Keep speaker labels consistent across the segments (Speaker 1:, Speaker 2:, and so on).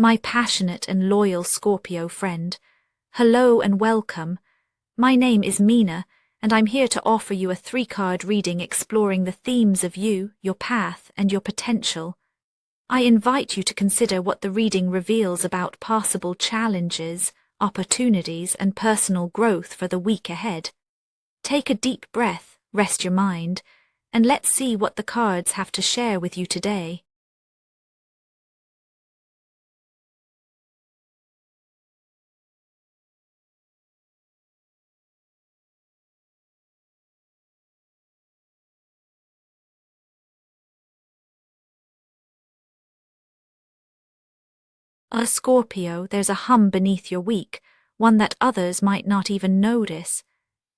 Speaker 1: My passionate and loyal Scorpio friend. Hello and welcome. My name is Mina, and I'm here to offer you a 3-card reading exploring the themes of you, your path, and your potential. I invite you to consider what the reading reveals about possible challenges, opportunities, and personal growth for the week ahead. Take a deep breath, rest your mind, and let's see what the cards have to share with you today. A Scorpio, there's a hum beneath your week, one that others might not even notice.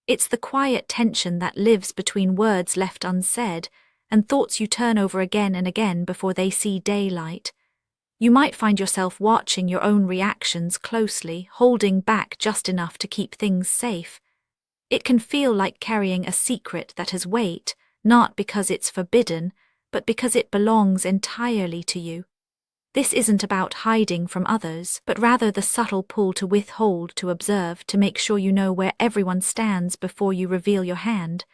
Speaker 1: It's the quiet tension that lives between words left unsaid and thoughts you turn over again and again before they see daylight. You might find yourself watching your own reactions closely, holding back just enough to keep things safe. It can feel like carrying a secret that has weight, not because it's forbidden, but because it belongs entirely to you. This isn't about hiding from others, but rather the subtle pull to withhold, to observe, to make sure you know where everyone stands before you reveal your hand.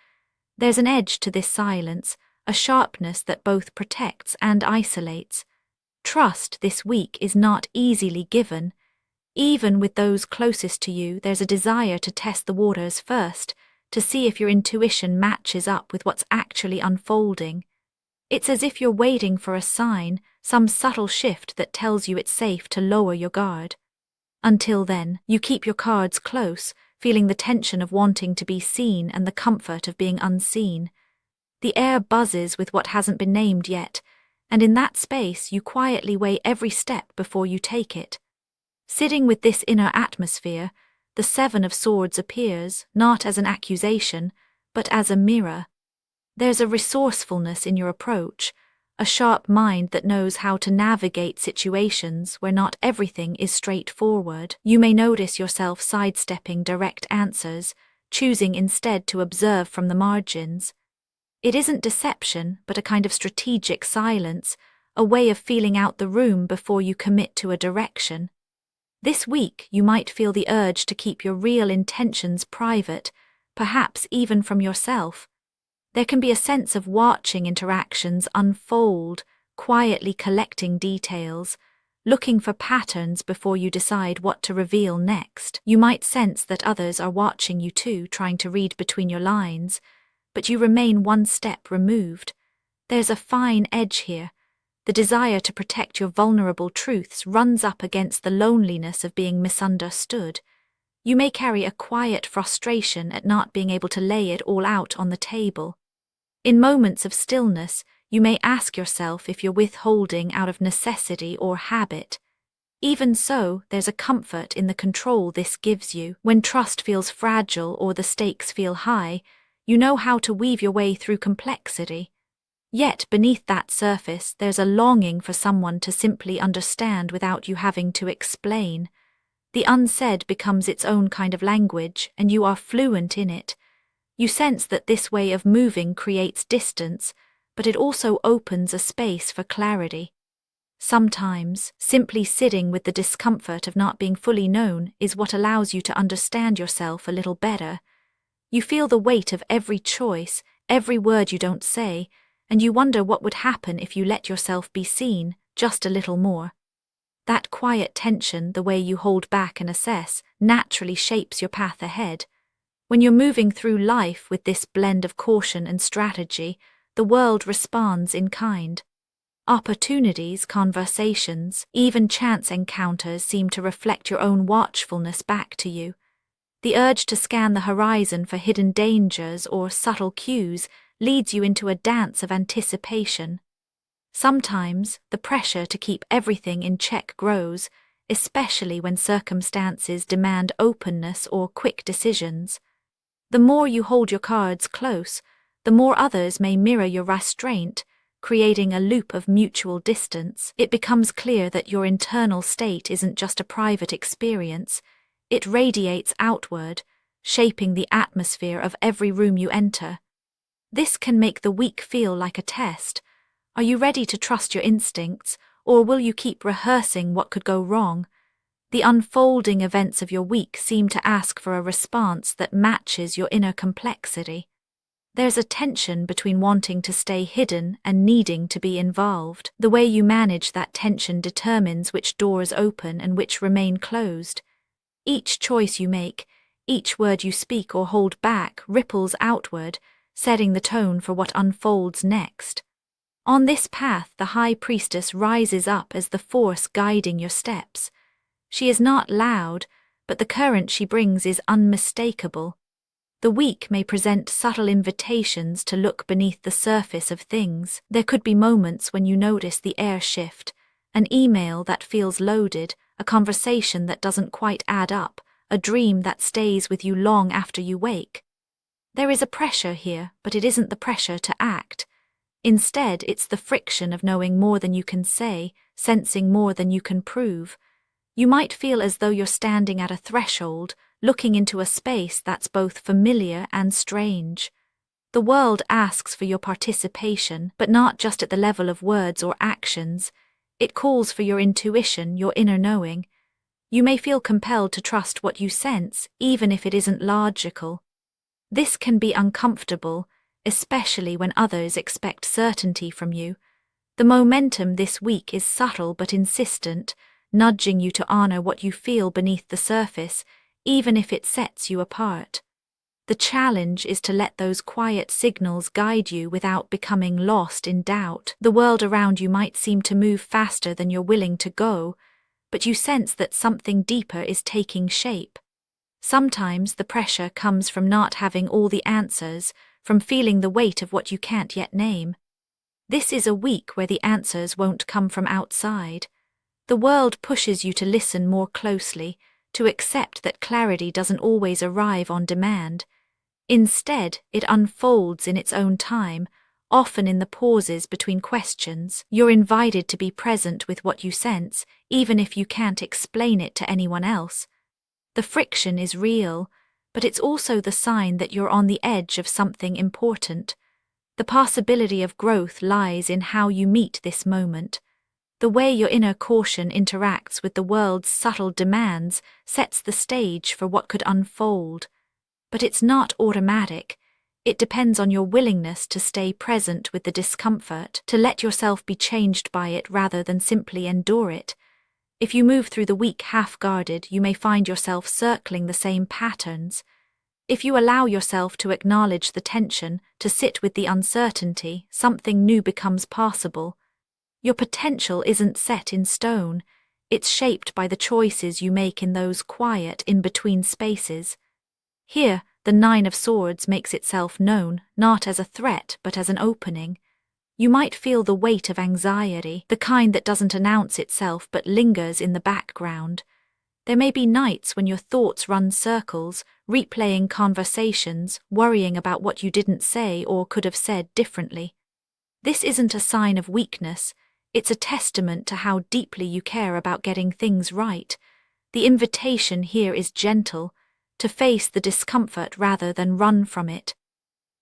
Speaker 1: There's an edge to this silence, a sharpness that both protects and isolates. Trust this week is not easily given. Even with those closest to you, there's a desire to test the waters first, to see if your intuition matches up with what's actually unfolding. It's as if you're waiting for a sign, some subtle shift that tells you it's safe to lower your guard. Until then, you keep your cards close, feeling the tension of wanting to be seen and the comfort of being unseen. The air buzzes with what hasn't been named yet, and in that space you quietly weigh every step before you take it. Sitting with this inner atmosphere, the 7 of Swords appears, not as an accusation, but as a mirror. There's a resourcefulness in your approach, a sharp mind that knows how to navigate situations where not everything is straightforward. You may notice yourself sidestepping direct answers, choosing instead to observe from the margins. It isn't deception, but a kind of strategic silence, a way of feeling out the room before you commit to a direction. This week, you might feel the urge to keep your real intentions private, perhaps even from yourself. There can be a sense of watching interactions unfold, quietly collecting details, looking for patterns before you decide what to reveal next. You might sense that others are watching you too, trying to read between your lines, but you remain one step removed. There's a fine edge here. The desire to protect your vulnerable truths runs up against the loneliness of being misunderstood. You may carry a quiet frustration at not being able to lay it all out on the table. In moments of stillness, you may ask yourself if you're withholding out of necessity or habit. Even so, there's a comfort in the control this gives you. When trust feels fragile or the stakes feel high, you know how to weave your way through complexity. Yet beneath that surface, there's a longing for someone to simply understand without you having to explain. The unsaid becomes its own kind of language, and you are fluent in it. You sense that this way of moving creates distance, but it also opens a space for clarity. Sometimes, simply sitting with the discomfort of not being fully known is what allows you to understand yourself a little better. You feel the weight of every choice, every word you don't say, and you wonder what would happen if you let yourself be seen, just a little more. That quiet tension, the way you hold back and assess, naturally shapes your path ahead. When you're moving through life with this blend of caution and strategy, the world responds in kind. Opportunities, conversations, even chance encounters seem to reflect your own watchfulness back to you. The urge to scan the horizon for hidden dangers or subtle cues leads you into a dance of anticipation. Sometimes, the pressure to keep everything in check grows, especially when circumstances demand openness or quick decisions. The more you hold your cards close, the more others may mirror your restraint, creating a loop of mutual distance. It becomes clear that your internal state isn't just a private experience, it radiates outward, shaping the atmosphere of every room you enter. This can make the week feel like a test. Are you ready to trust your instincts, Or will you keep rehearsing what could go wrong? The unfolding events of your week seem to ask for a response that matches your inner complexity. There's a tension between wanting to stay hidden and needing to be involved. The way you manage that tension determines which doors open and which remain closed. Each choice you make, each word you speak or hold back ripples outward, setting the tone for what unfolds next. On this path, the High Priestess rises up as the force guiding your steps. She is not loud, but the current she brings is unmistakable. The week may present subtle invitations to look beneath the surface of things. There could be moments when you notice the air shift, an email that feels loaded, a conversation that doesn't quite add up, a dream that stays with you long after you wake. There is a pressure here, but it isn't the pressure to act. Instead, it's the friction of knowing more than you can say, sensing more than you can prove. You might feel as though you're standing at a threshold, looking into a space that's both familiar and strange. The world asks for your participation, but not just at the level of words or actions. It calls for your intuition, your inner knowing. You may feel compelled to trust what you sense, even if it isn't logical. This can be uncomfortable, especially when others expect certainty from you. The momentum this week is subtle but insistent, nudging you to honor what you feel beneath the surface, even if it sets you apart. The challenge is to let those quiet signals guide you without becoming lost in doubt. The world around you might seem to move faster than you're willing to go, but you sense that something deeper is taking shape. Sometimes the pressure comes from not having all the answers, from feeling the weight of what you can't yet name. This is a week where the answers won't come from outside. The world pushes you to listen more closely, to accept that clarity doesn't always arrive on demand. Instead, it unfolds in its own time, often in the pauses between questions. You're invited to be present with what you sense, even if you can't explain it to anyone else. The friction is real, but it's also the sign that you're on the edge of something important. The possibility of growth lies in how you meet this moment. The way your inner caution interacts with the world's subtle demands sets the stage for what could unfold. But it's not automatic. It depends on your willingness to stay present with the discomfort, to let yourself be changed by it rather than simply endure it. If you move through the week half-guarded, you may find yourself circling the same patterns. If you allow yourself to acknowledge the tension, to sit with the uncertainty, something new becomes possible. Your potential isn't set in stone. It's shaped by the choices you make in those quiet, in-between spaces. Here, the Nine of Swords makes itself known, not as a threat, but as an opening. You might feel the weight of anxiety, the kind that doesn't announce itself but lingers in the background. There may be nights when your thoughts run circles, replaying conversations, worrying about what you didn't say or could have said differently. This isn't a sign of weakness. It's a testament to how deeply you care about getting things right. The invitation here is gentle, to face the discomfort rather than run from it.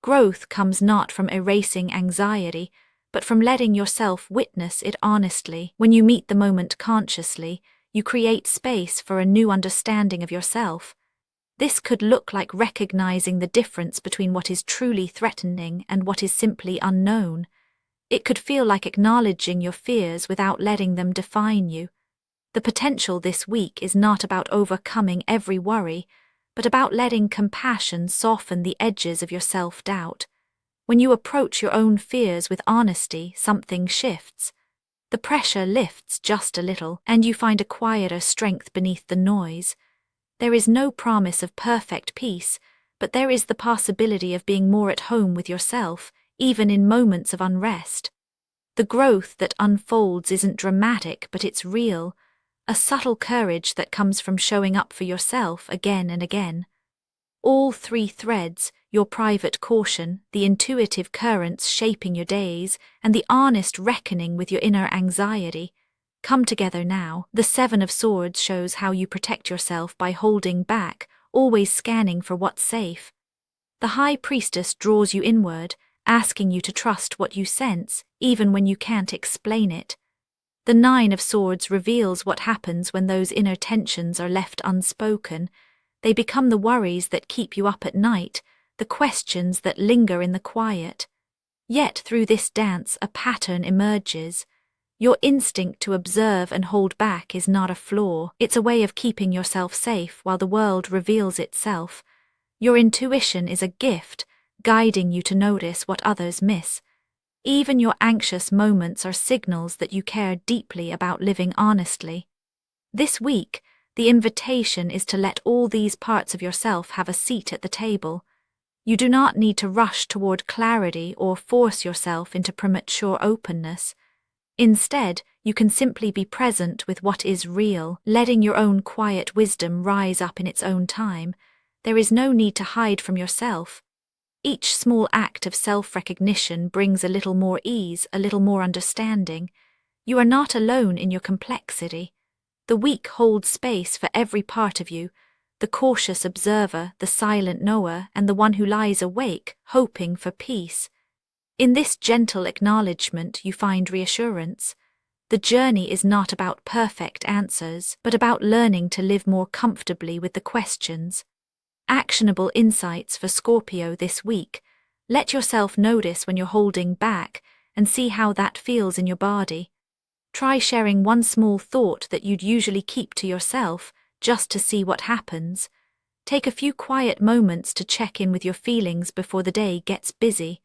Speaker 1: Growth comes not from erasing anxiety, but from letting yourself witness it honestly. When you meet the moment consciously, you create space for a new understanding of yourself. This could look like recognizing the difference between what is truly threatening and what is simply unknown. It could feel like acknowledging your fears without letting them define you. The potential this week is not about overcoming every worry, but about letting compassion soften the edges of your self-doubt. When you approach your own fears with honesty, something shifts. The pressure lifts just a little, and you find a quieter strength beneath the noise. There is no promise of perfect peace, but there is the possibility of being more at home with yourself, even in moments of unrest. The growth that unfolds isn't dramatic, but it's real, a subtle courage that comes from showing up for yourself again and again. All three threads, your private caution, the intuitive currents shaping your days, and the honest reckoning with your inner anxiety, come together now. The Seven of Swords shows how you protect yourself by holding back, always scanning for what's safe. The High Priestess draws you inward, asking you to trust what you sense, even when you can't explain it. The Nine of Swords reveals what happens when those inner tensions are left unspoken. They become the worries that keep you up at night, the questions that linger in the quiet. Yet through this dance a pattern emerges. Your instinct to observe and hold back is not a flaw. It's a way of keeping yourself safe while the world reveals itself. Your intuition is a gift, guiding you to notice what others miss. Even your anxious moments are signals that you care deeply about living honestly. This week, the invitation is to let all these parts of yourself have a seat at the table. You do not need to rush toward clarity or force yourself into premature openness. Instead, you can simply be present with what is real, letting your own quiet wisdom rise up in its own time. There is no need to hide from yourself. Each small act of self-recognition brings a little more ease, a little more understanding. You are not alone in your complexity. The week holds space for every part of you, the cautious observer, the silent knower, and the one who lies awake, hoping for peace. In this gentle acknowledgement you find reassurance. The journey is not about perfect answers, but about learning to live more comfortably with the questions. Actionable insights for Scorpio this week. Let yourself notice when you're holding back and see how that feels in your body. Try sharing one small thought that you'd usually keep to yourself, just to see what happens. Take a few quiet moments to check in with your feelings before the day gets busy.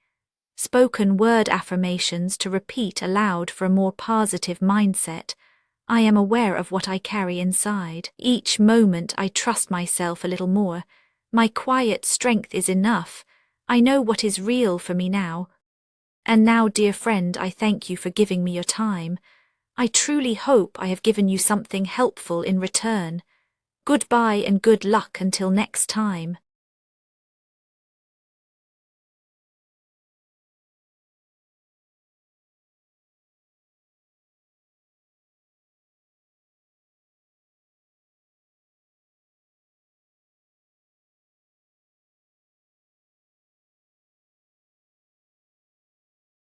Speaker 1: Spoken word affirmations to repeat aloud for a more positive mindset. I am aware of what I carry inside. Each moment I trust myself a little more. My quiet strength is enough. I know what is real for me now. And now, dear friend, I thank you for giving me your time. I truly hope I have given you something helpful in return. Goodbye and good luck until next time.